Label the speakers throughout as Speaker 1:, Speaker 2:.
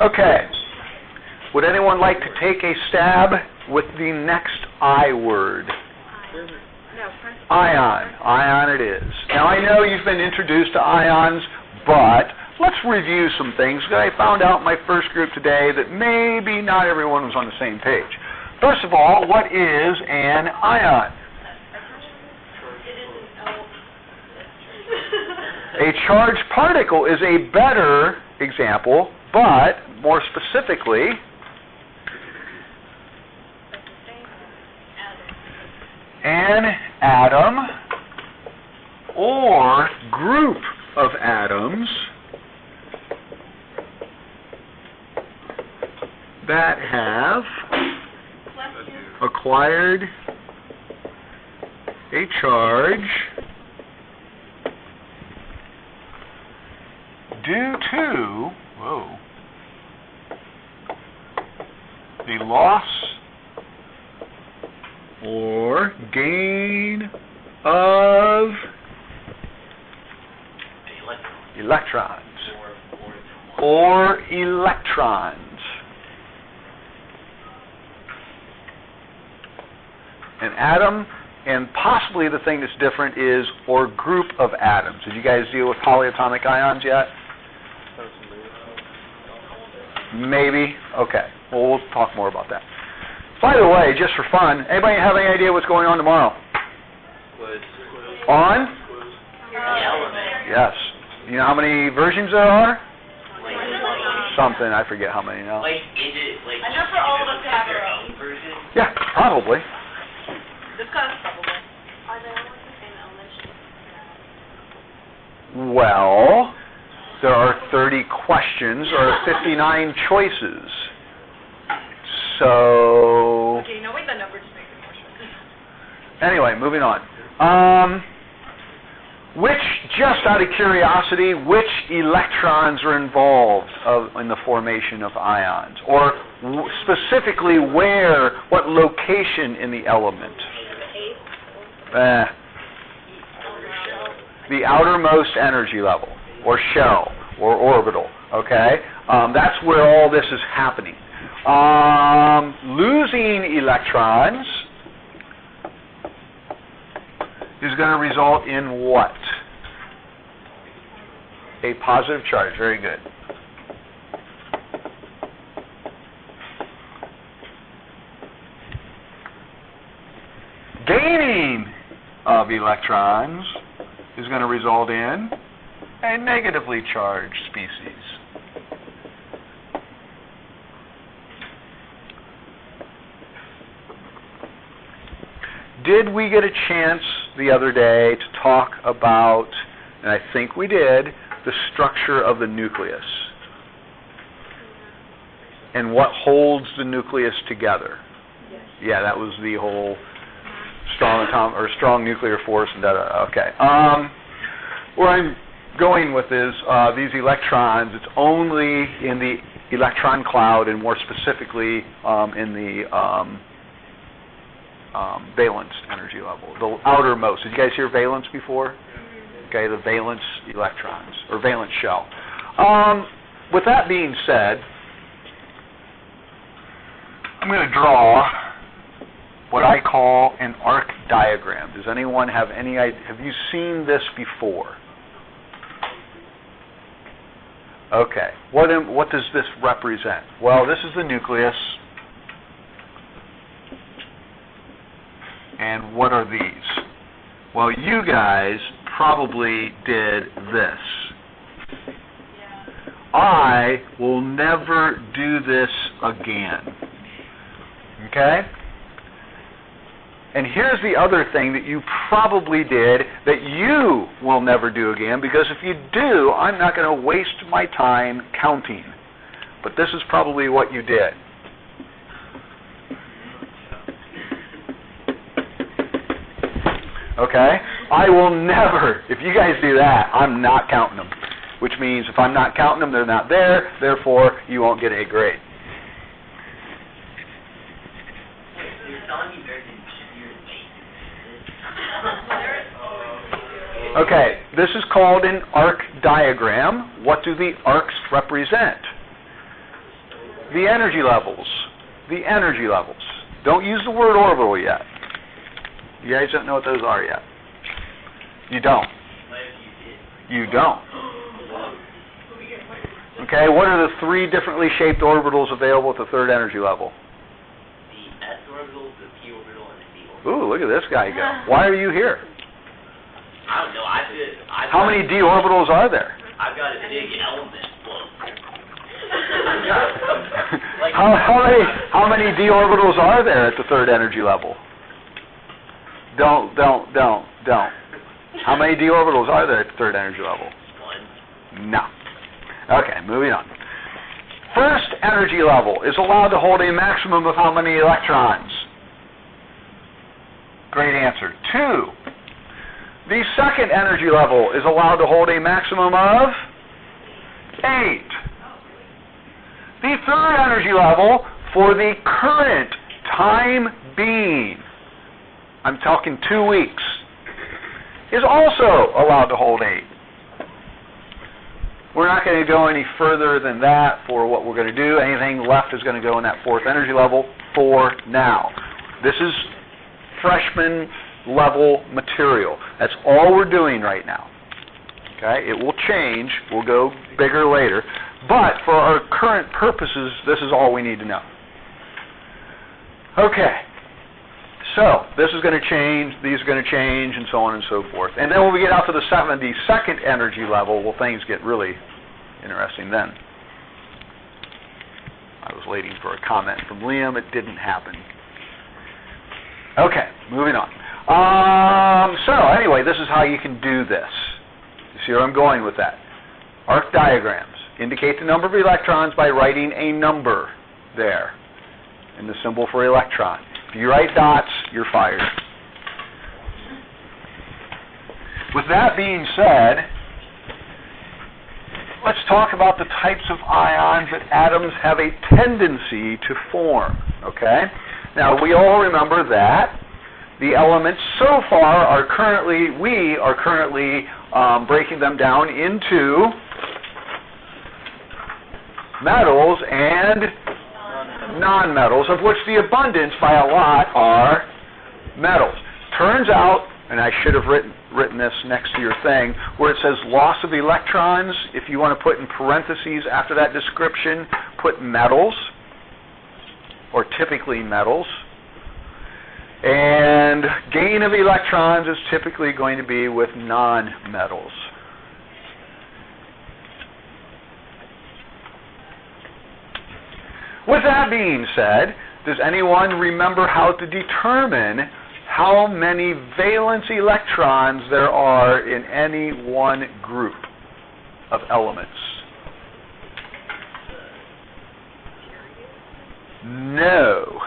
Speaker 1: Okay. Would anyone like to take a stab with the next I word? Ion. Ion it is. Now, I know you've been introduced to ions, but let's review some things. I found out in my first group today that maybe not everyone was on the same page. First of all, what is an ion? A charged particle is a better example, but more specifically, an atom or group of atoms that have acquired a charge due to the loss or gain of electrons or electrons. An atom, and possibly the thing that's different is or group of atoms. Did you guys deal with polyatomic ions yet? Maybe? Okay. Well, we'll talk more about that. By the way, just for fun, anybody have any idea what's going on tomorrow?
Speaker 2: Quiz.
Speaker 1: On?
Speaker 2: Element.
Speaker 1: Yes. You know how many versions there are? Something. I forget how many now.
Speaker 2: Like, is it like
Speaker 3: Enough for all of us to have
Speaker 2: their
Speaker 3: our
Speaker 2: own version?
Speaker 1: Yeah, probably.
Speaker 3: This kind of probably.
Speaker 4: Are they all the same elements?
Speaker 1: Well, there are 30 questions or 59 choices. So,
Speaker 3: Okay, no, wait, the number just makes it more sure.
Speaker 1: anyway, moving on. Just out of curiosity, which electrons are involved in the formation of ions? Or specifically what location in the element? The outermost energy level, or shell, or orbital, okay? That's where all this is happening. Losing electrons is going to result in what? A positive charge. Very good. Gaining of electrons is going to result in a negatively charged species. Did we get a chance the other day to talk about, and I think we did, the structure of the nucleus and what holds the nucleus together?
Speaker 3: Yes.
Speaker 1: Yeah, that was the whole strong nuclear force and da-da. Okay. Where I'm going with is these electrons. It's only in the electron cloud, and more specifically in the valence energy level, the outermost. Did you guys hear valence before? Okay, the valence electrons, or valence shell. With that being said, I'm going to draw what I call an arc diagram. Does anyone have any idea? Have you seen this before? Okay. What does this represent? Well, this is the nucleus. And what are these? Well, you guys probably did this. I will never do this again. Okay? And here's the other thing that you probably did that you will never do again, because if you do, I'm not going to waste my time counting. But this is probably what you did. Okay? I will never, if you guys do that, I'm not counting them. Which means if I'm not counting them, they're not there, therefore you won't get a grade. Okay, this is called an arc diagram. What do the arcs represent? The energy levels. The energy levels. Don't use the word orbital yet. You guys don't know what those are yet. You don't. You don't. Okay, what are the three differently shaped orbitals available at the third energy level?
Speaker 2: The S orbital, the P orbital, and the D orbital.
Speaker 1: Ooh, look at this guy go. Why are you here?
Speaker 2: I don't know.
Speaker 1: How many D orbitals are there?
Speaker 2: I've got a big element. Well, like,
Speaker 1: How many D orbitals are there at the third energy level? Don't. How many D orbitals are there at the third energy level?
Speaker 2: One.
Speaker 1: No. Okay, moving on. First energy level is allowed to hold a maximum of how many electrons? Great answer. 2. The second energy level is allowed to hold a maximum of 8. The third energy level, for the current time being, I'm talking 2 weeks, is also allowed to hold 8. We're not going to go any further than that for what we're going to do. Anything left is going to go in that fourth energy level for now. This is freshman level material. That's all we're doing right now. Okay? It will change. We'll go bigger later. But for our current purposes, this is all we need to know. Okay. So, this is going to change, these are going to change, and so on and so forth. And then when we get out to the 72nd energy level, well, things get really interesting then. I was waiting for a comment from Liam. It didn't happen. Okay, moving on. So, anyway, this is how you can do this. You see where I'm going with that? Arc diagrams indicate the number of electrons by writing a number there in the symbol for electron. If you write dots, you're fired. With that being said, let's talk about the types of ions that atoms have a tendency to form. Okay? Now, we all remember that the elements so far are currently, breaking them down into metals and non-metals, of which the abundance by a lot are metals. Turns out, and I should have written this next to your thing, where it says loss of electrons, if you want to put in parentheses after that description, put metals, or typically metals. And gain of electrons is typically going to be with non-metals. With that being said, does anyone remember how to determine how many valence electrons there are in any one group of elements? No.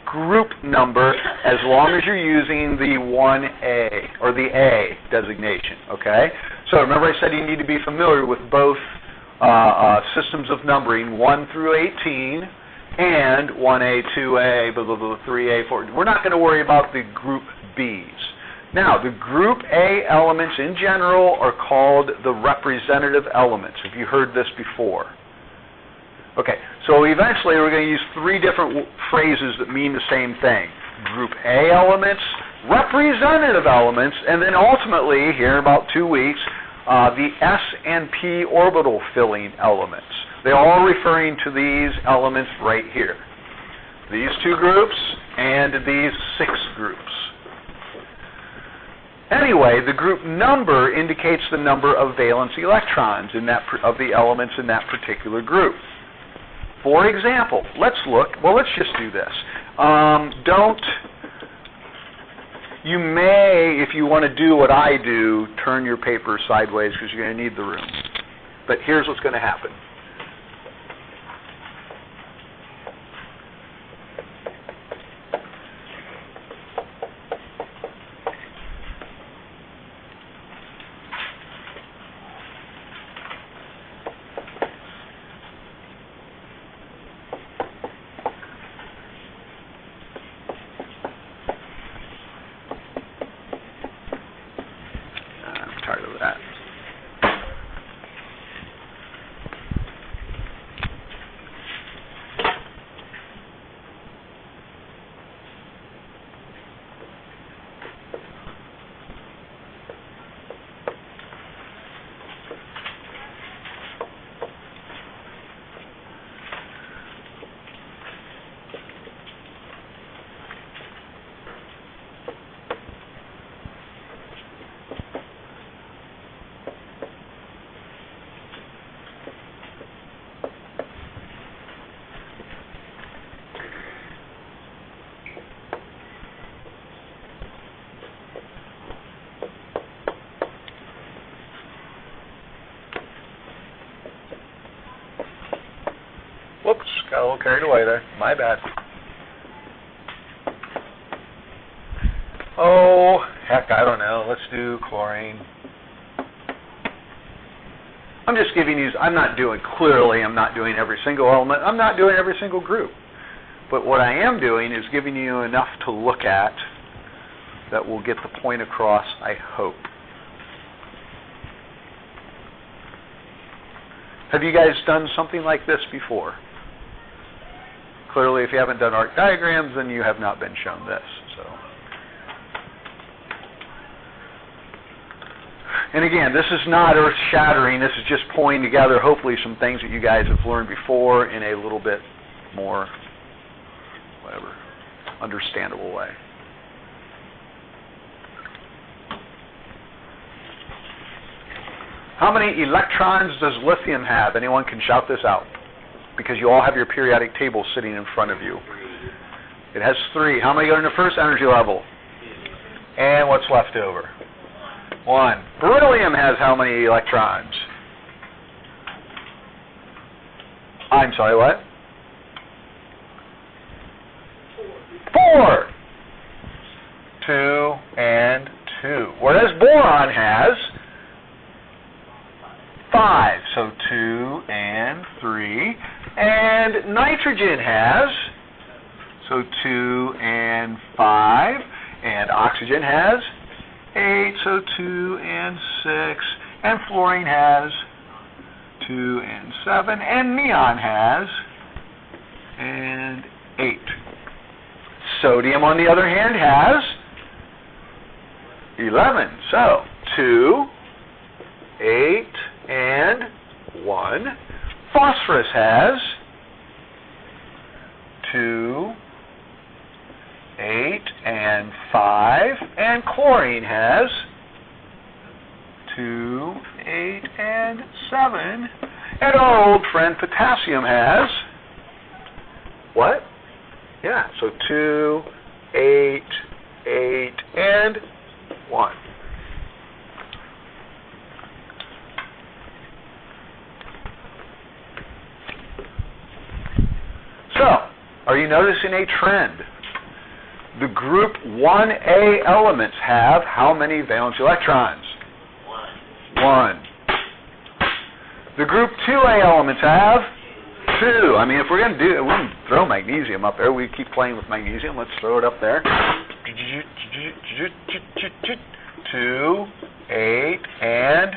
Speaker 1: Group number, as long as you're using the 1A, or the A designation, okay? So remember I said you need to be familiar with both systems of numbering, 1 through 18, and 1A, 2A, blah, blah, blah, 3A, 4. We're not going to worry about the group Bs. Now, the group A elements in general are called the representative elements. Have you heard this before? Okay, so eventually we're going to use 3 different phrases that mean the same thing. Group A elements, representative elements, and then ultimately, here in about 2 weeks, the S and P orbital filling elements. They're all referring to these elements right here. These 2 groups and these 6 groups. Anyway, the group number indicates the number of valence electrons in that of the elements in that particular group. For example, let's just do this. You may, if you want to do what I do, turn your paper sideways because you're going to need the room. But here's what's going to happen. Oops, got a little carried away there. My bad. Oh, heck, I don't know. Let's do chlorine. I'm just giving you, I'm not doing every single element. I'm not doing every single group. But what I am doing is giving you enough to look at that will get the point across, I hope. Have you guys done something like this before? Clearly, if you haven't done arc diagrams, then you have not been shown this. So. And again, this is not earth-shattering. This is just pulling together, hopefully, some things that you guys have learned before in a little bit more, whatever, understandable way. How many electrons does lithium have? Anyone can shout this out, because you all have your periodic table sitting in front of you. It has 3. How many go in the first energy level? And what's left over? 1. Beryllium has how many electrons? I'm sorry, what? 4. 2 and 2. Whereas boron has 5. So 2 and 3. And nitrogen has, so 2 and 5. And oxygen has 8, so 2 and 6. And fluorine has 2 and 7. And neon has and 8. Sodium, on the other hand, has 11. So 2, 8, and 1. Phosphorus has 2, 8, and 5. And chlorine has 2, 8, and 7. And our old friend potassium has what? Yeah, so 2, 8, 8, and 1. So, are you noticing a trend? The group 1A elements have how many valence electrons? 1. The group 2A elements have 2. I mean, if we're going to do it, we can throw magnesium up there. We keep playing with magnesium. Let's throw it up there. 2, 8, and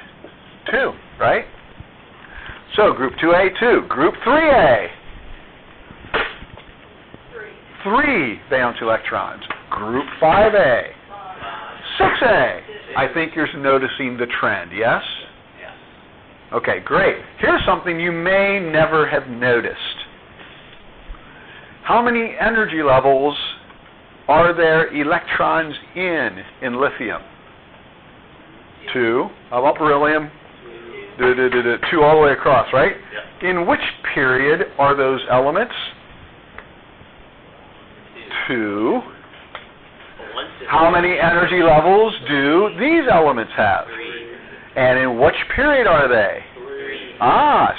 Speaker 1: 2, right? So, group 2A, 2. Group 3A. 3 valence electrons. Group 5A. 6A. I think you're noticing the trend, yes?
Speaker 2: Yes.
Speaker 1: Okay, great. Here's something you may never have noticed. How many energy levels are there electrons in lithium? 2. How about beryllium? 2 all the way across, right?
Speaker 2: Yep.
Speaker 1: In which period are those elements? 2. How many energy levels do these elements have?
Speaker 2: 3.
Speaker 1: And in which period are they?
Speaker 2: 3.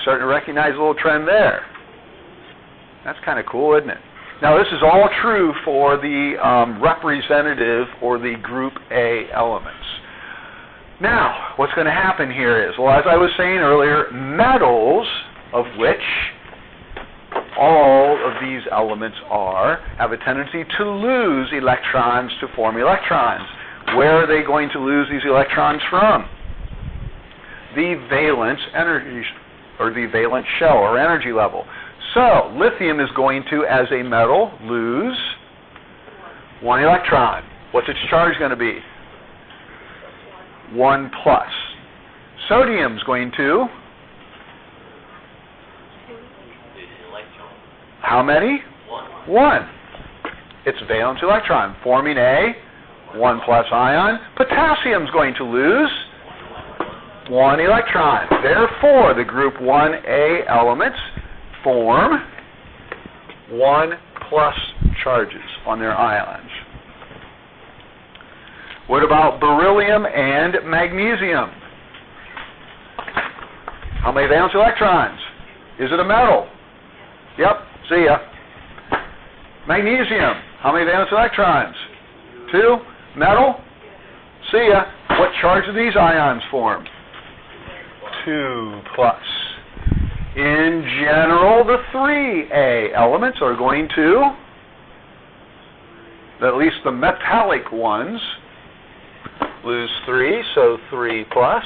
Speaker 1: Starting to recognize a little trend there. That's kind of cool, isn't it? Now, this is all true for the representative or the group A elements. Now, what's going to happen here is, well, as I was saying earlier, metals, of which all of these elements have a tendency to lose electrons to form electrons. Where are they going to lose these electrons from? The valence energy, or the valence shell, or energy level. So, lithium is going to, as a metal, lose 1 electron. What's its charge going to be? 1 plus. Sodium's going to, how many? 1. Its valence electron, forming a 1 plus ion. Potassium's going to lose 1 electron. Therefore, the group 1A elements form 1 plus charges on their ions. What about beryllium and magnesium? How many valence electrons? Is it a metal? Yep, see ya. Magnesium, how many valence electrons? 2. Metal? See ya. What charge do these ions form? 2 plus. In general, the 3A elements are going to, at least the metallic ones, lose 3, so 3 plus.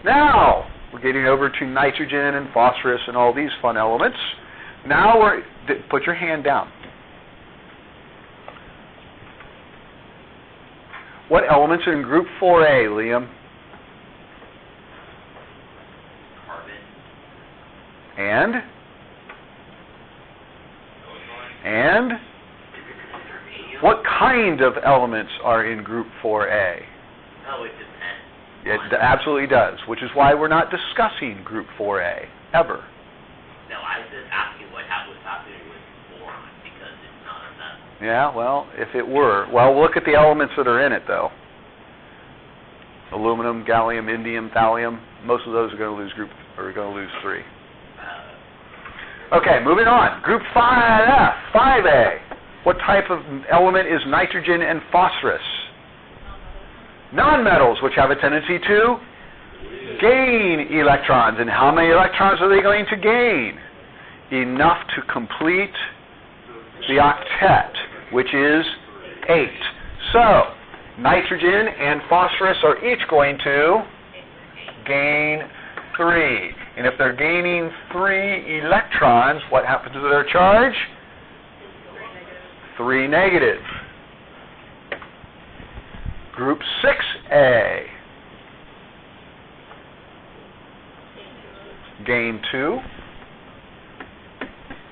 Speaker 1: Now, we're getting over to nitrogen and phosphorus and all these fun elements. Now put your hand down. What elements are in group 4A, Liam?
Speaker 2: Carbon.
Speaker 1: And? And?
Speaker 2: Uranium.
Speaker 1: What kind of elements are in group 4A?
Speaker 2: Oh, it depends.
Speaker 1: It absolutely does, which is why we're not discussing group 4A, ever.
Speaker 2: No, I was just asking what was happening with boron, because it's not a metal.
Speaker 1: Yeah, well, if it were. Well, look at the elements that are in it, though. Aluminum, gallium, indium, thallium. Most of those are going to lose 3. Okay, moving on. Group 5A. What type of element is nitrogen and phosphorus? Nonmetals, which have a tendency to gain electrons. And how many electrons are they going to gain? Enough to complete the octet, which is 8. So, nitrogen and phosphorus are each going to gain 3. And if they're gaining 3 electrons, what happens to their charge? 3 negative. Group 6A. Gain 2.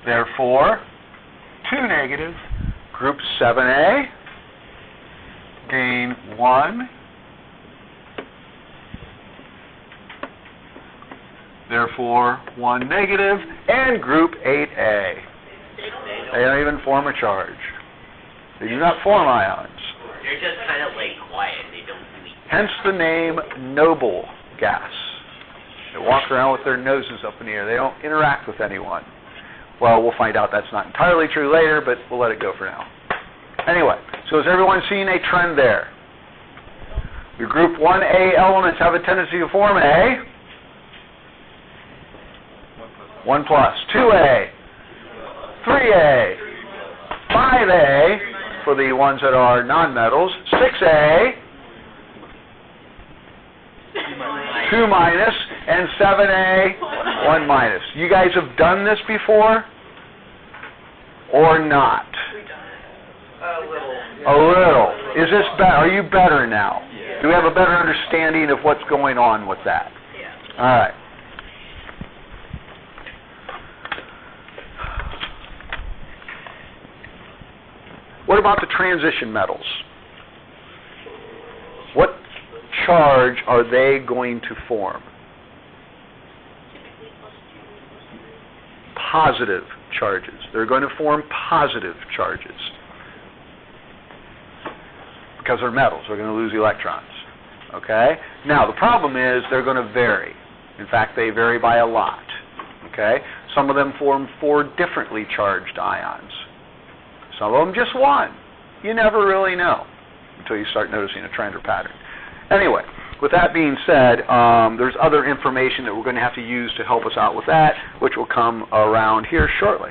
Speaker 1: Therefore, 2 negative. Group 7A. Gain 1. Therefore, 1 negative. And group 8A. They don't even form a charge. They do not form ions.
Speaker 2: They're just kind of like quiet. They don't really.
Speaker 1: Hence the name noble gas. They walk around with their noses up in the air. They don't interact with anyone. Well, we'll find out that's not entirely true later, but we'll let it go for now. Anyway, so has everyone seen a trend there? Your group 1A elements have a tendency to form a 1 plus, 2A, 3A, 5A for the ones that are nonmetals, 6A, 2 minus, and 7A, 1 minus. You guys have done this before or not?
Speaker 3: A little.
Speaker 1: A little. Is this better? Are you better now?
Speaker 3: Yeah.
Speaker 1: Do we have a better understanding of what's going on with that?
Speaker 3: Yeah.
Speaker 1: All right. What about the transition metals? What charge are they going to form? Positive charges. They're going to form positive charges. Because they're metals, they're going to lose electrons. Okay? Now, the problem is they're going to vary. In fact, they vary by a lot. Okay? Some of them form 4 differently charged ions. Some of them just 1. You never really know until you start noticing a trend or pattern. Anyway, with that being said, there's other information that we're going to have to use to help us out with that, which will come around here shortly.